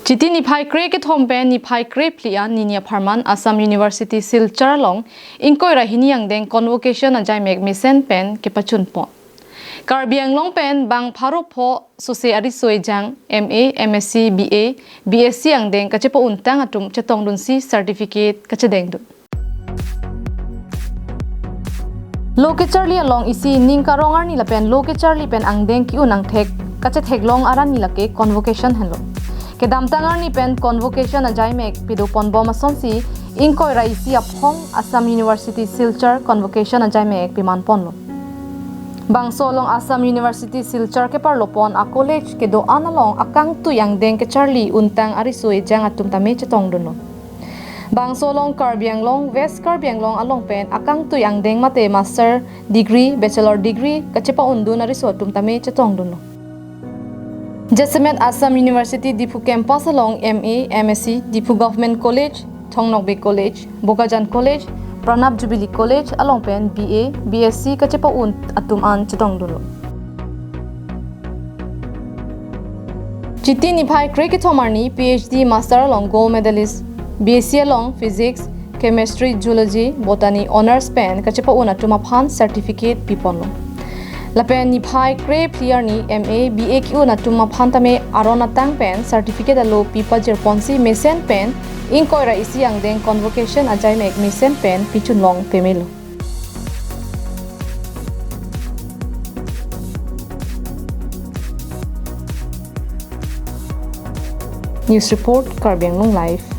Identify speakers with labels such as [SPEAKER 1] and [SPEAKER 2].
[SPEAKER 1] Chiti ni phai kre ke thompe ni phai kre plia ni nia pharman Assam University Silchar long inkoi ra hiniang deng convocation a jai mek mesen pen ke pachun po Karbiang long pen bang pharo pho sose ari soijang MA MSc BA BSc ang deng kachepo untang atum chetong dun si certificate kachedeng du Loke Charlie along isi ning karongar ni lapen Loke Charlie pen ang deng ki unang thek kache theklong aran ni lake convocation hello Kedam tangar ni pen convocation a jai mek pido pon bom asonsi inkoi ra isi aphong Assam University Silchar convocation a jai mek piman pon lo Bang solong Assam University Silchar ke parlopon a college ke do analong akang tu yang deng ke Charlie untang ari sui jang atum tame chetong duno Bang solong Karbiang long West Karbiang long along pen akang tu yang deng mate master degree bachelor degree kachepa undun ari so atum tame chetong duno Jesamet Assam University Dipu campus along MA MSc Dipu Government College Thongnokbe College Bogajan College Pranab Jubilee College along pen BA BSc kachepa un atum an chetong dulo Chiti ni phai cricket homarni PhD master along gold medalist BSc along physics chemistry zoology botany honors pen kachepa un atum aphan certificate pipon lo Lapen ni phai kre clear ni MA BA ki una tuma phantame arona tang pen certificate alo pipa jerponsi mesen pen inkoi ra isi ang deng convocation ajai mek mesen pen pichun long pemelo News report Karbiang Long Live